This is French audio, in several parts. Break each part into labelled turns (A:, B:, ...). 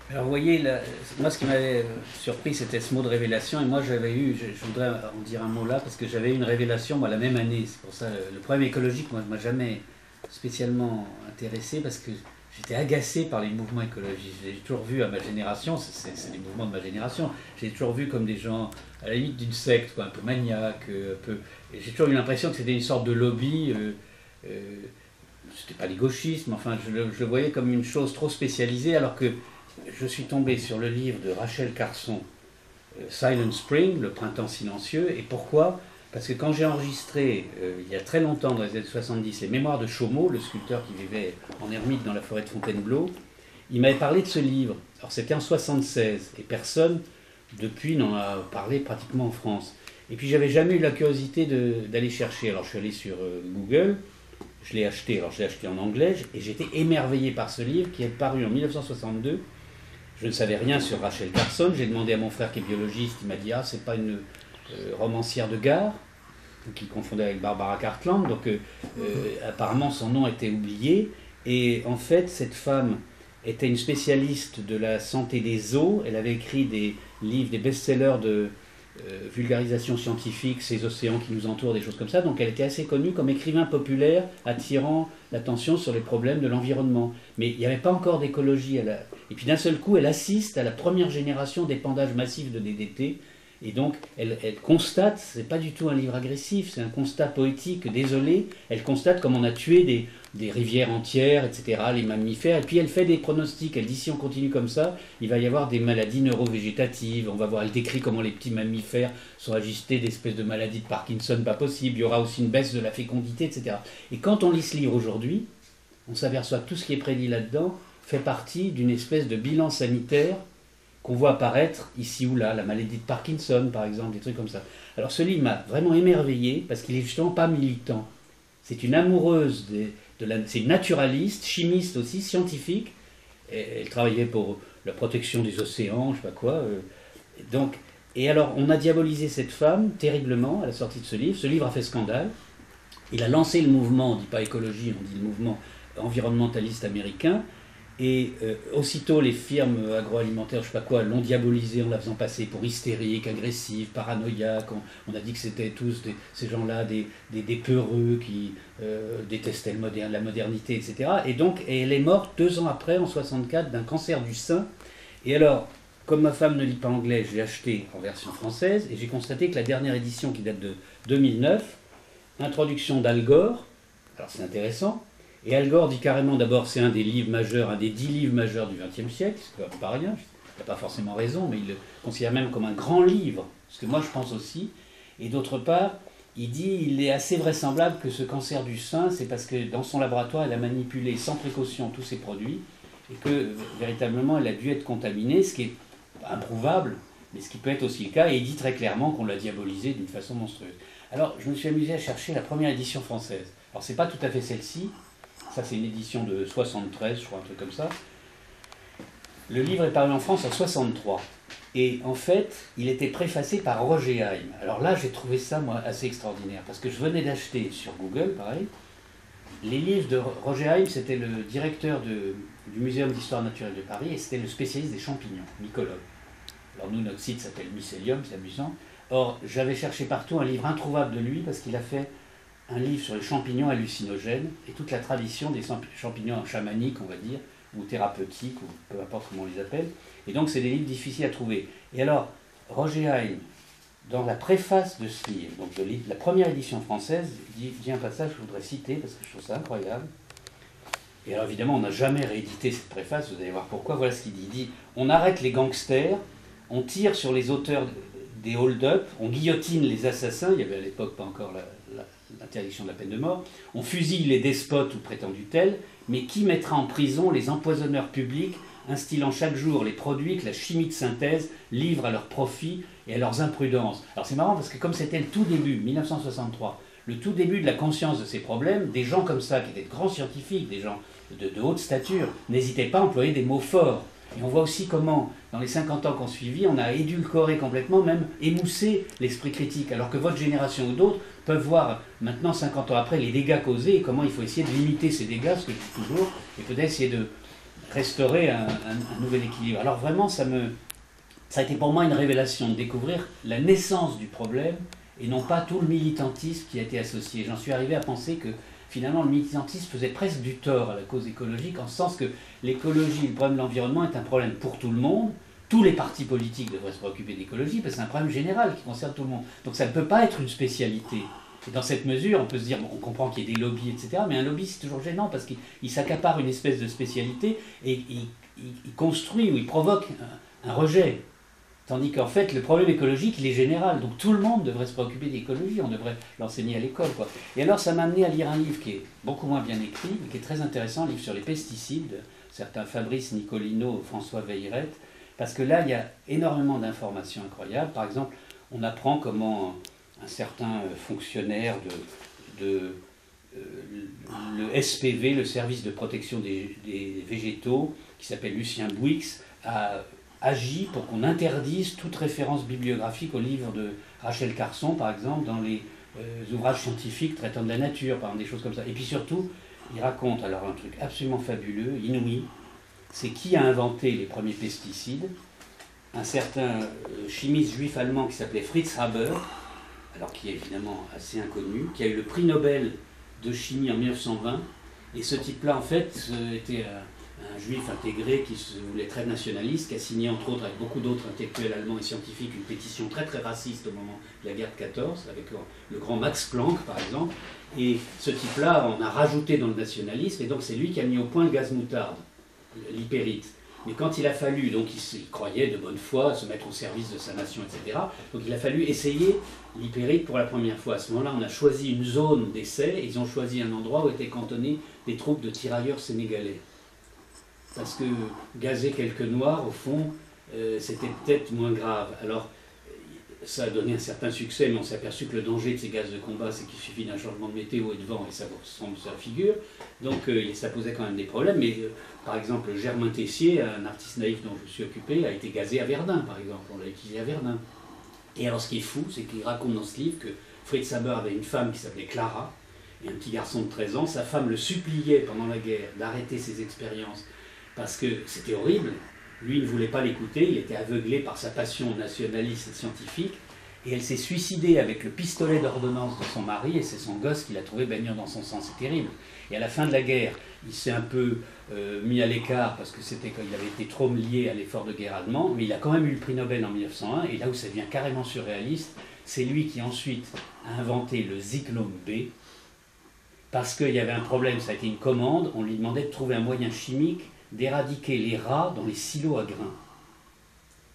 A: Alors vous voyez, là, moi ce qui m'avait surpris c'était ce mot de révélation, et moi j'avais eu, je voudrais en dire un mot là, parce que j'avais eu une révélation moi, la même année, c'est pour ça le problème écologique, moi, m'a jamais spécialement intéressé, parce que j'étais agacé par les mouvements écologistes. J'ai toujours vu à ma génération, c'est des mouvements de ma génération, j'ai toujours vu comme des gens à la limite d'une secte, quoi, un peu maniaque, un peu, et j'ai toujours eu l'impression que c'était une sorte de lobby. C'était pas les gauchistes, mais enfin je le voyais comme une chose trop spécialisée, alors que je suis tombé sur le livre de Rachel Carson, Silent Spring, le printemps silencieux. Et pourquoi? Parce que quand j'ai enregistré, il y a très longtemps, dans les années 70, les mémoires de Chaumont, le sculpteur qui vivait en ermite dans la forêt de Fontainebleau, il m'avait parlé de ce livre. Alors c'était en 76, et personne depuis n'en a parlé pratiquement en France. Et puis j'avais jamais eu la curiosité d'aller chercher. Alors je suis allé sur Google, je l'ai acheté, alors je l'ai acheté en anglais, et j'étais émerveillé par ce livre qui est paru en 1962. Je ne savais rien sur Rachel Carson. J'ai demandé à mon frère qui est biologiste. Il m'a dit: ah, c'est pas une romancière de gare, qu'il confondait avec Barbara Cartland. Donc apparemment son nom était oublié. Et en fait, cette femme était une spécialiste de la santé des eaux. Elle avait écrit des livres, des best-sellers de vulgarisation scientifique, ces océans qui nous entourent, des choses comme ça. Donc elle était assez connue comme écrivain populaire, attirant l'attention sur les problèmes de l'environnement. Mais il n'y avait pas encore d'écologie. Et puis d'un seul coup, elle assiste à la première génération d'épandage massif de DDT. Et donc, elle constate, c'est pas du tout un livre agressif, c'est un constat poétique, désolé. Elle constate comme on a tué des rivières entières, etc., les mammifères. Et puis elle fait des pronostics. Elle dit: si on continue comme ça, il va y avoir des maladies neurovégétatives. On va voir, elle décrit comment les petits mammifères sont agités d'espèces de maladies de Parkinson, pas possible. Il y aura aussi une baisse de la fécondité, etc. Et quand on lit ce livre aujourd'hui, on s'aperçoit que tout ce qui est prédit là-dedans fait partie d'une espèce de bilan sanitaire qu'on voit apparaître ici ou là, la maladie de Parkinson par exemple, des trucs comme ça. Alors ce livre m'a vraiment émerveillé parce qu'il est justement pas militant. C'est une amoureuse c'est une naturaliste, chimiste aussi, scientifique. Elle travaillait pour la protection des océans, je sais pas quoi. Donc, et alors on a diabolisé cette femme terriblement à la sortie de ce livre. Ce livre a fait scandale. Il a lancé le mouvement, on dit pas écologie, on dit le mouvement environnementaliste américain. Et aussitôt, les firmes agroalimentaires, je ne sais pas quoi, l'ont diabolisé en la faisant passer pour hystérique, agressive, paranoïaque. On a dit que c'était tous ces gens-là des peureux qui détestaient la modernité, etc. Et donc, elle est morte 2 ans après, en 64, d'un cancer du sein. Et alors, comme ma femme ne lit pas anglais, je l'ai acheté en version française, et j'ai constaté que la dernière édition, qui date de 2009, introduction d'Al Gore, alors c'est intéressant. Et Al Gore dit carrément, d'abord, c'est un des livres majeurs, un des 10 livres majeurs du XXe siècle, c'est pas rien, il n'a pas forcément raison, mais il le considère même comme un grand livre, ce que moi je pense aussi. Et d'autre part, il dit il est assez vraisemblable que ce cancer du sein, c'est parce que dans son laboratoire, elle a manipulé sans précaution tous ses produits, et que véritablement, elle a dû être contaminée, ce qui est improuvable, mais ce qui peut être aussi le cas, et il dit très clairement qu'on l'a diabolisée d'une façon monstrueuse. Alors, je me suis amusé à chercher la première édition française. Alors, c'est pas tout à fait celle-ci. Ça, c'est une édition de 73, je crois, un truc comme ça. Le livre est paru en France en 63. Et en fait, il était préfacé par Roger Haim. Alors là, j'ai trouvé ça, moi, assez extraordinaire. Parce que je venais d'acheter sur Google, pareil, les livres de Roger Haim. C'était le directeur du Muséum d'histoire naturelle de Paris, et c'était le spécialiste des champignons, mycologue. Alors nous, notre site s'appelle Mycélium, c'est amusant. Or, j'avais cherché partout un livre introuvable de lui, parce qu'il a fait un livre sur les champignons hallucinogènes et toute la tradition des champignons chamaniques, on va dire, ou thérapeutiques, ou peu importe comment on les appelle. Et donc, c'est des livres difficiles à trouver. Et alors, Roger Haim, dans la préface de ce livre, donc la première édition française, dit un passage que je voudrais citer, parce que je trouve ça incroyable. Et alors, évidemment, on n'a jamais réédité cette préface, vous allez voir pourquoi. Voilà ce qu'il dit. Il dit: on arrête les gangsters, on tire sur les auteurs des hold-up, on guillotine les assassins, il y avait à l'époque pas encore l'interdiction de la peine de mort, on fusille les despotes ou prétendus tels, mais qui mettra en prison les empoisonneurs publics instillant chaque jour les produits que la chimie de synthèse livre à leur profit et à leurs imprudences. Alors c'est marrant parce que comme c'était le tout début, 1963, le tout début de la conscience de ces problèmes, des gens comme ça, qui étaient de grands scientifiques, des gens de haute stature, n'hésitaient pas à employer des mots forts. Et on voit aussi comment, dans les 50 ans qu'on suivit, on a édulcoré complètement, même émoussé l'esprit critique, alors que votre génération ou d'autres peuvent voir maintenant, 50 ans après, les dégâts causés et comment il faut essayer de limiter ces dégâts, ce que je dis toujours, et peut-être essayer de restaurer un nouvel équilibre. Alors vraiment, ça a été pour moi une révélation de découvrir la naissance du problème et non pas tout le militantisme qui a été associé. J'en suis arrivé à penser que finalement le militantisme faisait presque du tort à la cause écologique, en ce sens que l'écologie, le problème de l'environnement est un problème pour tout le monde. Tous les partis politiques devraient se préoccuper d'écologie parce que c'est un problème général qui concerne tout le monde. Donc ça ne peut pas être une spécialité. Et dans cette mesure, on peut se dire, bon, on comprend qu'il y ait des lobbies, etc. Mais un lobby, c'est toujours gênant parce qu'il s'accapare une espèce de spécialité et il construit ou il provoque un rejet. Tandis qu'en fait, le problème écologique, il est général. Donc tout le monde devrait se préoccuper d'écologie, on devrait l'enseigner à l'école, quoi. Et alors ça m'a amené à lire un livre qui est beaucoup moins bien écrit, mais qui est très intéressant, un livre sur les pesticides, certains Fabrice Nicolino, François Veillerette, parce que là, il y a énormément d'informations incroyables. Par exemple, on apprend comment un certain fonctionnaire le SPV, le service de protection des végétaux, qui s'appelle Lucien Bouix, a agi pour qu'on interdise toute référence bibliographique aux livres de Rachel Carson, par exemple, dans les ouvrages scientifiques traitant de la nature, par exemple, des choses comme ça. Et puis surtout, il raconte alors un truc absolument fabuleux, inouï, c'est qui a inventé les premiers pesticides, un certain chimiste juif allemand qui s'appelait Fritz Haber, alors qui est évidemment assez inconnu, qui a eu le prix Nobel de chimie en 1920, et ce type-là, en fait, était un juif intégré qui se voulait très nationaliste, qui a signé entre autres avec beaucoup d'autres intellectuels allemands et scientifiques une pétition très très raciste au moment de la guerre de 14, avec le grand Max Planck par exemple, et ce type-là on a rajouté dans le nationalisme, et donc c'est lui qui a mis au point le gaz moutarde, l'hypérite. Mais quand il a fallu, donc il croyait de bonne foi se mettre au service de sa nation, etc. Donc il a fallu essayer l'hypérite pour la première fois. À ce moment-là, on a choisi une zone d'essai, et ils ont choisi un endroit où étaient cantonnées des troupes de tirailleurs sénégalais. Parce que gazer quelques noirs, au fond, c'était peut-être moins grave. Alors, ça a donné un certain succès, mais on s'est aperçu que le danger de ces gaz de combat, c'est qu'il suffit d'un changement de météo et de vent, et ça vous ressemble sur la figure. Donc, ça posait quand même des problèmes. Mais, par exemple, Germain Tessier, un artiste naïf dont je me suis occupé, a été gazé à Verdun, par exemple. On l'a utilisé à Verdun. Et alors, ce qui est fou, c'est qu'il raconte dans ce livre que Fritz Haber avait une femme qui s'appelait Clara, et un petit garçon de 13 ans. Sa femme le suppliait pendant la guerre d'arrêter ses expériences, parce que c'était horrible. Lui ne voulait pas l'écouter, il était aveuglé par sa passion nationaliste et scientifique, et elle s'est suicidée avec le pistolet d'ordonnance de son mari, et c'est son gosse qui l'a trouvé baignant dans son sang, c'est terrible. Et à la fin de la guerre, il s'est un peu mis à l'écart, parce que c'était quand il avait été trop lié à l'effort de guerre allemand, mais il a quand même eu le prix Nobel en 1901, et là où ça devient carrément surréaliste, c'est lui qui ensuite a inventé le Zyklon B, parce qu'il y avait un problème, ça a été une commande, on lui demandait de trouver un moyen chimique d'éradiquer les rats dans les silos à grains.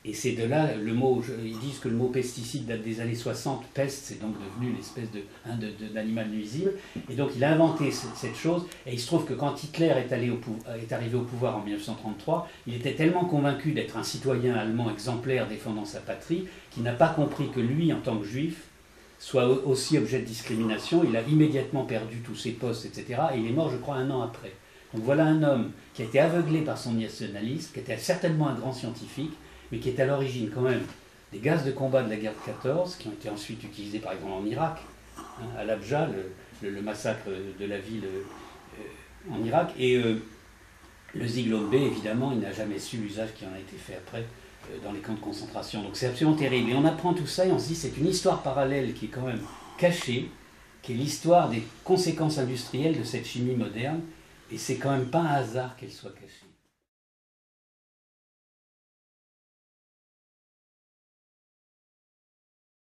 A: Et c'est de là, le mot, ils disent que le mot pesticide date des années 60, peste, c'est donc devenu l'espèce d'animal nuisible. Et donc il a inventé cette chose, et il se trouve que quand Hitler est arrivé au pouvoir en 1933, il était tellement convaincu d'être un citoyen allemand exemplaire défendant sa patrie, qu'il n'a pas compris que lui, en tant que juif, soit aussi objet de discrimination. Il a immédiatement perdu tous ses postes, etc. Et il est mort, je crois, 1 an après. Donc voilà un homme qui a été aveuglé par son nationalisme, qui était certainement un grand scientifique, mais qui est à l'origine quand même des gaz de combat de la guerre de 14, qui ont été ensuite utilisés par exemple en Irak, hein, à l'Abja, le massacre de la ville en Irak. Et le Zyklon B, évidemment, il n'a jamais su l'usage qui en a été fait après dans les camps de concentration. Donc c'est absolument terrible. Et on apprend tout ça et on se dit c'est une histoire parallèle qui est quand même cachée, qui est l'histoire des conséquences industrielles de cette chimie moderne. Et c'est quand même pas un hasard qu'elle soit cachée.